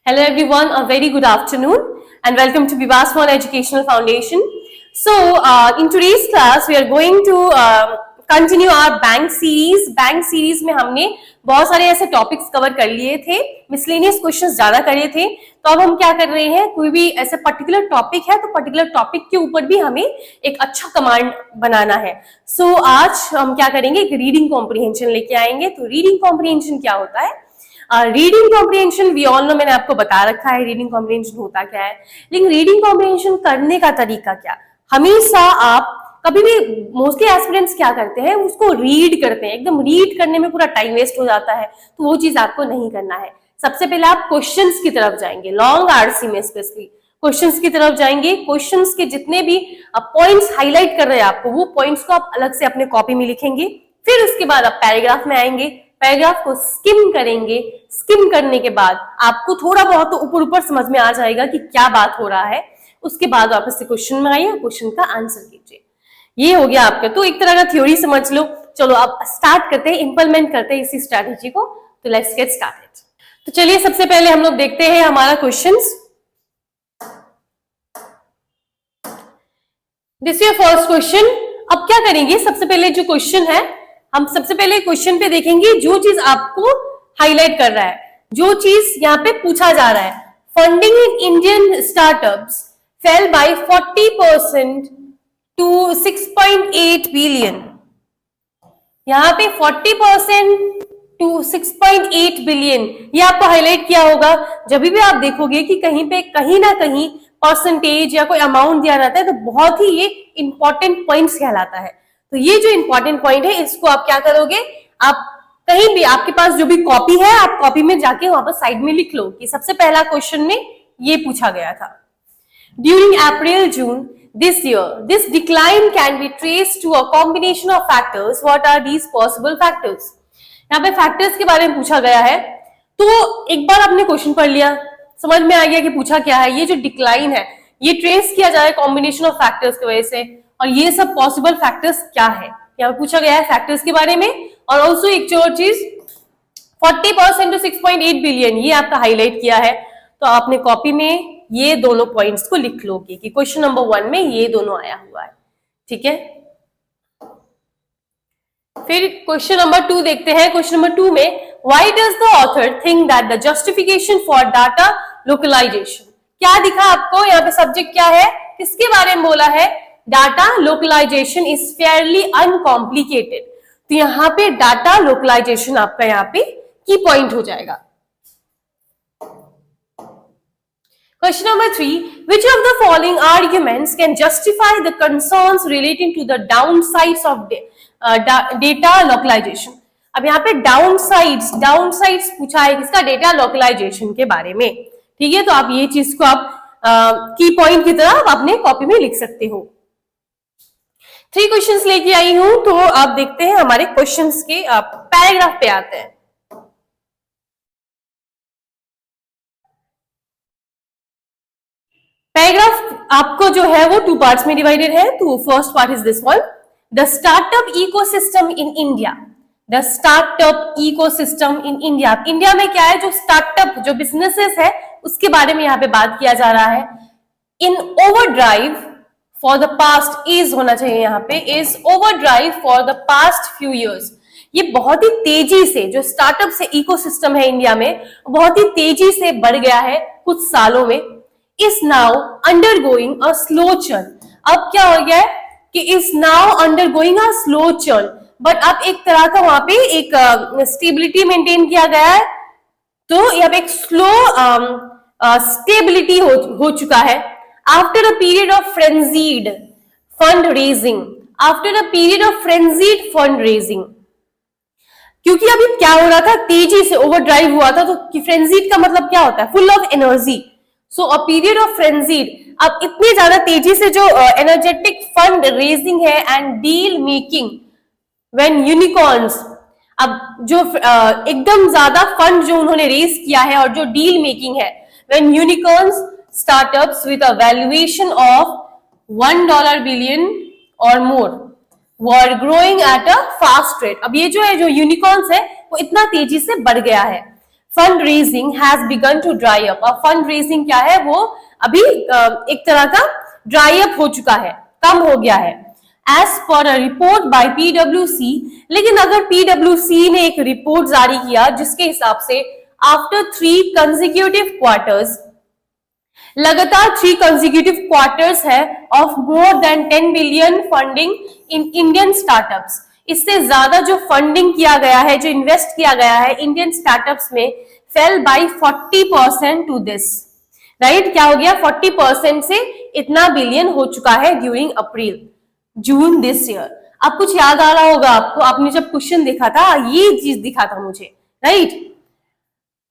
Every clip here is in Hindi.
Hello everyone, a very good afternoon and welcome to Viva Small Educational Foundation. So in today's class we are going to continue our bank series. Bank series में हमने बहुत सारे ऐसे टॉपिक्स कवर कर लिए थे, मिसलेनियस क्वेश्चंस ज्यादा करे थे, तो अब हम क्या कर रहे हैं, कोई भी ऐसे पर्टिकुलर टॉपिक है तो पर्टिकुलर टॉपिक के ऊपर भी हमें एक अच्छा कमांड बनाना है. सो आज हम क्या करेंगे, एक रीडिंग कॉम्प्रिहेंशन लेके आएंगे. तो रीडिंग कॉम्प्रिहेंशन क्या होता है? Reading comprehension we all know, मैंने आपको बता रखा है रीडिंग कॉम्प्रिहेंशन होता क्या है, लेकिन रीडिंग कॉम्प्रिहेंशन करने का तरीका क्या. हमेशा आप कभी भी, मोस्टली एस्पिरेंट्स क्या करते हैं, उसको रीड करते हैं, एकदम रीड करने में पूरा टाइम वेस्ट हो जाता है, तो वो चीज आपको नहीं करना है. सबसे पहले आप क्वेश्चंस की तरफ जाएंगे, लॉन्ग आरसी में स्पेशली क्वेश्चंस की तरफ जाएंगे. क्वेश्चंस के जितने भी पॉइंट्स हाईलाइट कर रहे हैं आपको, वो पॉइंट्स को आप अलग से अपने कॉपी में लिखेंगे. फिर उसके बाद आप पैराग्राफ में आएंगे, पैराग्राफ को स्किम करेंगे. स्किम करने के बाद आपको थोड़ा बहुत तो ऊपर ऊपर समझ में आ जाएगा कि क्या बात हो रहा है. उसके बाद वापस से क्वेश्चन में आइए, क्वेश्चन का आंसर कीजिए. ये हो गया आपका. तो एक तरह का थ्योरी समझ लो. चलो अब स्टार्ट करते हैं, इंप्लीमेंट करते हैं इसी स्ट्रैटेजी को. तो लेट्स गेट स्टार्टेड. तो चलिए सबसे पहले हम लोग देखते हैं हमारा questions. This is first question. अब क्या करेंगे, सबसे पहले जो क्वेश्चन है, हम सबसे पहले क्वेश्चन पे देखेंगे जो चीज आपको हाईलाइट कर रहा है, जो चीज यहाँ पे पूछा जा रहा है. Funding in Indian startups fell by 40% to 6.8 billion. यहाँ पे 40% टू 6.8 बिलियन, ये आपको हाईलाइट किया होगा. जब भी आप देखोगे कि कहीं पे कहीं ना कहीं परसेंटेज या कोई अमाउंट दिया रहता है, तो बहुत ही ये इंपॉर्टेंट पॉइंट्स कहलाता है. तो ये जो इंपॉर्टेंट पॉइंट है, इसको आप क्या करोगे, आप कहीं भी आपके पास जो भी कॉपी है, आप कॉपी में जाके वहां पर साइड में लिख लो कि सबसे पहला क्वेश्चन में ये पूछा गया था. During April June this year this decline can be traced to a combination of factors. What are these possible factors? यहाँ पे फैक्टर्स के बारे में पूछा गया है. तो एक बार आपने क्वेश्चन पढ़ लिया, समझ में आ गया कि पूछा क्या है. ये जो डिक्लाइन है, ये ट्रेस किया जाए कॉम्बिनेशन ऑफ फैक्टर्स की वजह से, और ये सब पॉसिबल फैक्टर्स क्या है, यहाँ पे पूछा गया है फैक्टर्स के बारे में. और ऑल्सो एक और चीज 40% टू 6.8 बिलियन, ये आपका हाईलाइट किया है. तो आपने कॉपी में ये दोनों पॉइंट्स को लिख लोगे कि क्वेश्चन नंबर 1 में ये दोनों आया हुआ है. ठीक है. फिर क्वेश्चन नंबर 2 देखते हैं. क्वेश्चन नंबर 2 में why does the author think that the justification for data localisation. क्या दिखा आपको, यहाँ पे सब्जेक्ट क्या है, किसके बारे में बोला है, data localisation is fairly uncomplicated. तो यहाँ पे डाटा लोकलाइजेशन आपका यहाँ पे की पॉइंट हो जाएगा. Question number 3. Which of the following arguments can justify the concerns relating to the downsides of data localization? अब यहाँ पे downsides पूछा है किसका, डेटा लोकलाइजेशन के बारे में. ठीक है. तो आप ये चीज को आप की पॉइंट की तरह आप अपने कॉपी में लिख सकते हो. 3 क्वेश्चंस लेके आई हूं. तो आप देखते हैं हमारे क्वेश्चंस के पैराग्राफ पे आते हैं. पैराग्राफ आपको जो है वो 2 पार्ट्स में डिवाइडेड है. तो first part is this one, the startup ecosystem in India. The startup ecosystem in India. India में क्या है, जो स्टार्टअप जो बिजनेसेस है उसके बारे में यहाँ पे बात किया जा रहा है. In overdrive for the past, is होना चाहिए यहाँ पे, is overdrive for the past few years. ये बहुत ही तेजी से जो स्टार्टअप से इकोसिस्टम है इंडिया में, बहुत ही तेजी से बढ़ गया है कुछ सालों में. is now undergoing a slow churn. अब क्या हो गया है कि is now undergoing a slow churn, but अब एक तरह का वहां पे एक स्टेबिलिटी मेंटेन किया गया है. तो यहाँ पे एक स्लो स्टेबिलिटी हो चुका है. After a period of frenzied fund raising, after a period of frenzied fund raising. क्योंकि अभी क्या हो रहा था, तेजी से ओवरड्राइव हुआ था. तो फ्रेंजीड का मतलब क्या होता है, full of energy. So a period of frenzied, अब इतनी ज्यादा तेजी से जो एनर्जेटिक फंड रेजिंग है and deal making when unicorns. अब जो एकदम ज्यादा फंड जो उन्होंने रेज किया है और जो डील मेकिंग है, when unicorns startups with a valuation of $1 billion और more were growing at a fast rate. अब ये जो है, जो यूनिकॉर्न्स है, वो इतना तेजी से बढ़ गया है. Fund raising has begun to dry up. अब फंड रेजिंग क्या है, वो अभी एक तरह का ड्राई अप हो चुका है, कम हो गया है। As per a report by पीडब्ल्यूसी, लेकिन अगर पीडब्ल्यूसी ने एक रिपोर्ट जारी किया जिसके हिसाब से आफ्टर 3 कंसेक्यूटिव क्वार्टर्स, लगातार 3 कंसेक्यूटिव क्वार्टर्स है of more than 10 billion funding in Indian startups, इससे ज्यादा जो फंडिंग किया गया है, जो इन्वेस्ट किया गया है इंडियन स्टार्टअप्स में, fell by 40% to this, right. क्या हो गया, 40% से इतना बिलियन हो चुका है during April June this year. अब कुछ याद आ रहा होगा आपको, आपने जब क्वेश्चन देखा था ये चीज दिखा था मुझे, right.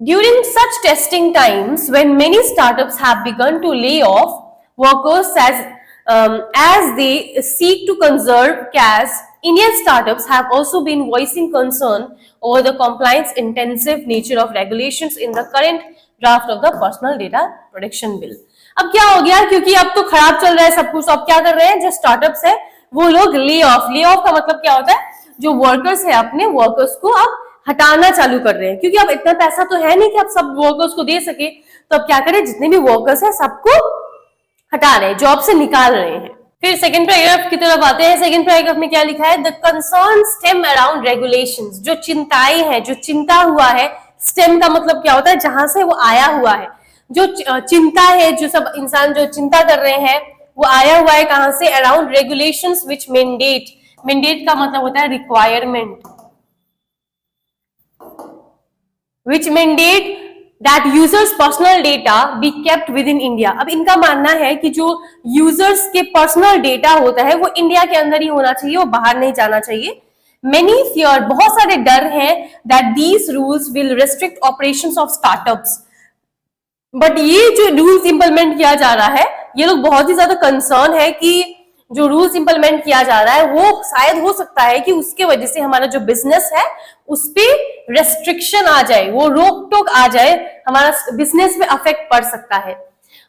During such testing times, when many startups have begun to lay off workers as they seek to conserve cash, Indian startups have also been voicing concern over the compliance-intensive nature of regulations in the current draft of the Personal Data Protection Bill. अब क्या हो गया, क्योंकि अब तो खराब चल रहा है सब कुछ, अब क्या कर रहे हैं जो स्टार्टअप्स है वो लोग ले ऑफ का मतलब क्या होता है, जो वर्कर्स है अपने वर्कर्स को अब हटाना चालू कर रहे हैं, क्योंकि अब इतना पैसा तो है नहीं कि आप सब वर्कर्स को दे सके, तो अब क्या करें, जितने भी वर्कर्स हैं सबको हटा रहे हैं, जॉब से निकाल रहे हैं। फिर सेकंड पैराग्राफ की तरफ आते हैं। सेकंड पैराग्राफ में क्या लिखा है, the concern stem around regulations, जो चिंताएं हैं, जो चिंता हुआ है, स्टेम का मतलब क्या होता है, जहां से वो आया हुआ है, जो चिंता है, जो सब इंसान जो चिंता कर रहे हैं वो आया हुआ है कहां से, अराउंड रेगुलेशंस विच मैंडेट, मैंडेट का मतलब होता है requirement, which mandate that users personal data be kept within India। अब इनका मानना है कि जो यूजर्स के पर्सनल डेटा होता है वो इंडिया के अंदर ही होना चाहिए, वो बाहर नहीं जाना चाहिए। Many fear, बहुत सारे डर हैं that these rules will restrict operations of startups। But ये जो रूल्स इंप्लीमेंट किया जा रहा है, ये लोग बहुत ही ज्यादा कंसर्न है कि जो रूल्स इंप्लीमेंट किया जा रहा है वो शायद हो सकता है कि उसके वजह से हमारा जो बिजनेस है उस पे रेस्ट्रिक्शन आ जाए, वो रोक टोक आ जाए, हमारा बिजनेस में अफेक्ट पड़ सकता है।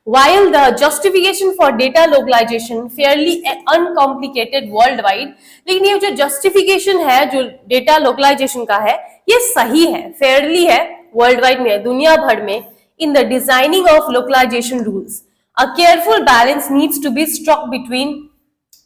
While the justification for data localization fairly uncomplicated worldwide, लेकिन ये जो justification है जो डेटा लोकलाइजेशन का है ये सही है, फेयरली है, वर्ल्ड वाइड में, दुनिया भर में। In the designing of localization rules, a careful balance needs to be struck between,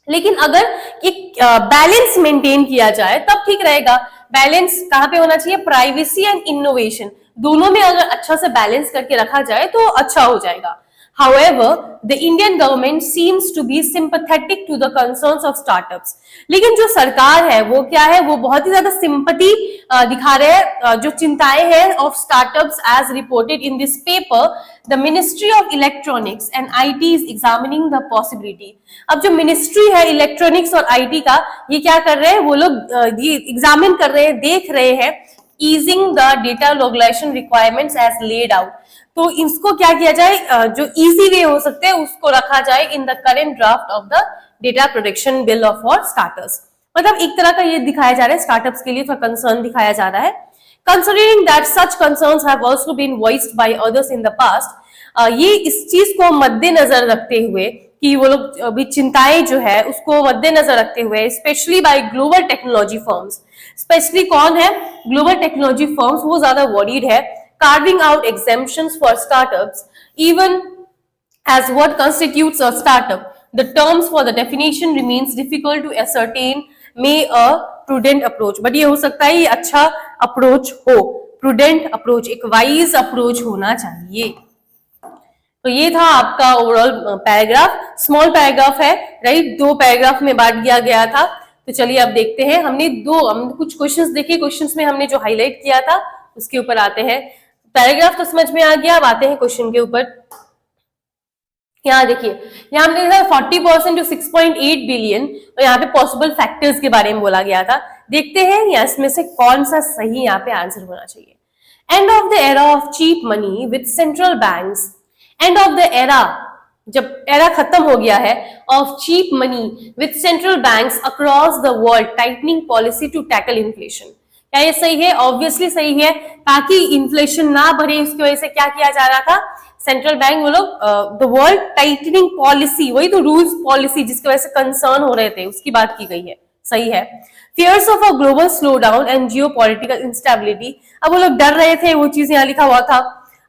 लेकिन अगर एक बैलेंस मेंटेन किया जाए तब ठीक रहेगा। बैलेंस कहां पे होना चाहिए, प्राइवेसी एंड इनोवेशन, दोनों में अगर अच्छा से बैलेंस करके रखा जाए तो अच्छा हो जाएगा। However, the Indian government seems to be sympathetic to the concerns of startups। लेकिन जो सरकार है वो क्या है, वो बहुत ही ज्यादा सिंपैथी दिखा रहे हैं जो चिंताएं हैं of startups as reported in this paper। The Ministry of Electronics and IT is examining the possibility। अब जो मिनिस्ट्री है इलेक्ट्रॉनिक्स और आईटी का, ये क्या कर रहे हैं, वो लोग ये एग्जामिन कर रहे हैं, देख रहे हैं easing the data localization requirements as laid out। तो इसको क्या किया जाए, जो इजी वे हो सकते हैं उसको रखा जाए in the current draft of the data protection bill of for starters. मतलब एक तरह का ये दिखाया जा रहा है, स्टार्टअप्स के लिए थोड़ा कंसर्न दिखाया जा रहा है। Considering that such concerns have also been voiced by others in the past, ये इस चीज को मद्देनजर रखते हुए कि वो लोग अभी चिंताएं जो है उसको मद्देनजर रखते हुए, specially by global technology firms, specially कौन है, ग्लोबल टेक्नोलॉजी फर्म्स, वो ज्यादा वरीड है, carving out exemptions for startups even as what constitutes a startup। The terms for the definition remains difficult to ascertain, may a prudent approach। but ये हो सकता है ये अच्छा अप्रोच हो, prudent approach, एक वाइज अप्रोच होना चाहिए। तो ये था आपका ओवरऑल पैराग्राफ, स्मॉल पैराग्राफ है, राइट, 2 पैराग्राफ में बांट दिया गया था। तो चलिए अब देखते हैं, हमने कुछ क्वेश्चंस देखे, क्वेश्चंस में हमने जो हाईलाइट किया था उसके ऊपर आते हैं। पैराग्राफ तो समझ में आ गया, अब आते हैं क्वेश्चन के ऊपर। यहाँ देखिए, यहाँ हमने देखा 40% टू 6.8 बिलियन, और यहाँ पे पॉसिबल फैक्टर्स के बारे में बोला गया था। देखते हैं यहाँ इसमें से कौन सा सही यहाँ पे आंसर होना चाहिए। End of the era of cheap money with central banks, end of the era, जब एरा खत्म हो गया है, of cheap money with central banks across the world tightening policy to tackle inflation. क्या ये सही है? ऑब्वियसली सही है, ताकि इन्फ्लेशन ना बढ़े उसकी वजह से क्या किया जा रहा था, सेंट्रल बैंक वो लोग द वर्ल्ड टाइटनिंग पॉलिसी, वही तो रूल्स पॉलिसी जिसकी वजह से कंसर्न हो रहे थे उसकी बात की गई है, सही है। Fears of a global slowdown and geopolitical instability, अब वो लोग डर रहे थे, वो चीज यहाँ लिखा हुआ था।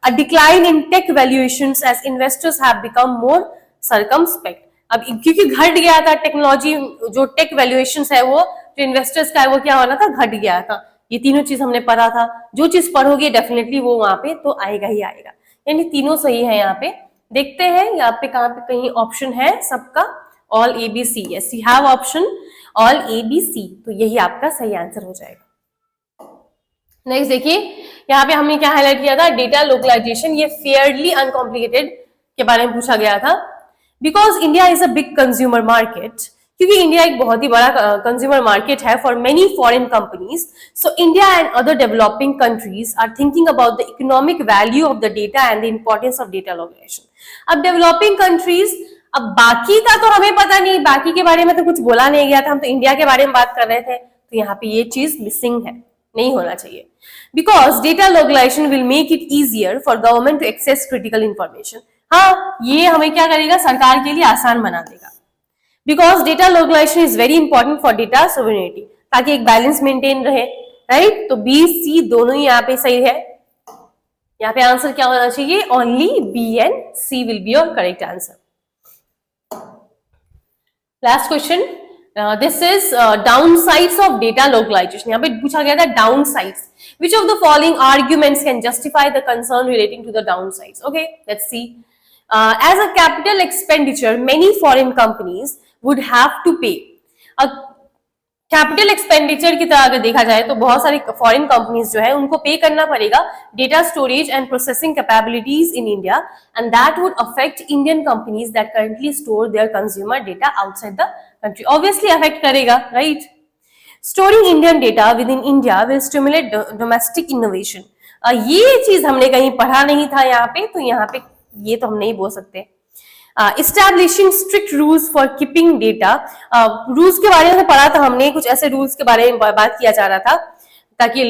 A decline in tech valuations as investors have become more circumspect, अब क्योंकि घट गया था टेक्नोलॉजी, जो टेक वैल्यूएशंस है वो जो इन्वेस्टर्स का है वो क्या होना था, घट गया था। ये तीनों चीज हमने पढ़ा था, जो चीज पढ़ोगे डेफिनेटली वो वहां पे तो आएगा ही आएगा, यानी तीनों सही है। यहाँ पे देखते हैं यहाँ पे कहाँ पे कहीं ऑप्शन है सबका, all A B C, yes you have option all A B C, तो यही आपका सही आंसर हो जाएगा। नेक्स्ट देखिए यहाँ पे हमने क्या हाईलाइट किया था, डेटा लोकलाइजेशन, ये फेयरली अनकॉम्प्लिकेटेड के बारे में पूछा गया था। Because India is a big consumer market, क्योंकि इंडिया एक बहुत ही बड़ा कंज्यूमर मार्केट है for many foreign companies, so India and other developing countries are thinking about the economic value of the data and the importance of data localisation. अब डेवलपिंग कंट्रीज, अब बाकी का तो हमें पता नहीं, बाकी के बारे में तो कुछ बोला नहीं गया था, हम तो इंडिया के बारे में बात कर रहे थे, तो यहाँ पे ये चीज मिसिंग है, नहीं होना चाहिए। Because data localisation will make it easier for government to access critical information, हाँ ये हमें क्या करेगा, सरकार के लिए आसान बना देगा। Because data localisation is very important for data sovereignty, ताकि एक बैलेंस मेंटेन रहे, राइट। तो बी सी दोनों ही यहाँ पे सही है, यहाँ पे आंसर क्या होना चाहिए, only B and C will be your correct answer. Last question, this is downsides of data localisation, यहाँ पे पूछा गया था downsides, which of the following arguments can justify the concern relating to the downsides? Okay, let's see. As a capital expenditure, many foreign companies would have to pay. Capital expenditure की तरह अगर देखा जाए तो बहुत सारी फॉरेन कंपनीज जो है उनको पे करना पड़ेगा data storage and processing capabilities in India, and that would affect Indian companies that currently store their consumer data outside the country, obviously affect करेगा, right. Storing Indian data within India will stimulate domestic innovation, ये चीज हमने कहीं पढ़ा नहीं था यहाँ पे, तो यहाँ पे ये तो हम नहीं बोल सकते। Establishing strict rules for keeping data, rules के बारे में पढ़ा था हमने, कुछ ऐसे रूल्स के बारे में बात किया जा रहा था ताकि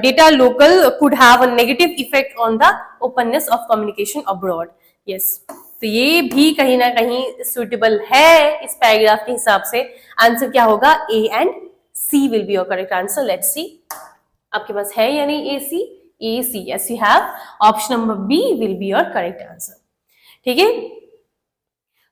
data local could have a negative effect on the openness of communication abroad, yes. तो ये भी कहीं ना कहीं सुटेबल है इस पैराग्राफ के हिसाब से। आंसर क्या होगा, A and C will be your correct answer. Let's see आपके पास है या नहीं A C, yes you have, option number B will be your correct answer, ठीक है।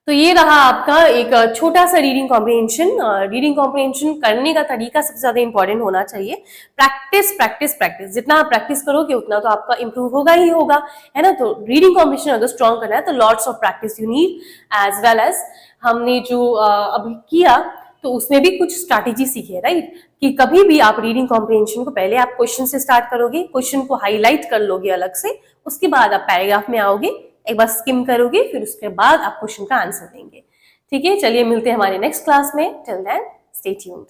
तो ये रहा आपका एक छोटा सा रीडिंग कॉम्प्रिहेंशन। रीडिंग कॉम्प्रिहेंशन करने का तरीका सबसे ज्यादा इंपॉर्टेंट होना चाहिए। प्रैक्टिस प्रैक्टिस प्रैक्टिस, जितना आप प्रैक्टिस करोगे उतना तो आपका इंप्रूव होगा ही होगा, है ना। तो रीडिंग कॉम्प्रिहेंशन अगर स्ट्रॉन्ग करना है तो lots of practice you need, as well as हमने जो अभी किया तो उसमें भी कुछ स्ट्रैटेजी सीखी है, राइट। कि कभी भी आप रीडिंग कॉम्प्रिहेंशन को पहले आप क्वेश्चन से स्टार्ट करोगे, क्वेश्चन को हाईलाइट कर लोगे अलग से, उसके बाद आप पैराग्राफ में आओगे, एक बार स्किम करोगे, फिर उसके बाद आप क्वेश्चन का आंसर देंगे, ठीक है। चलिए मिलते हैं हमारे नेक्स्ट क्लास में, टिल देन स्टे ट्यून्ड।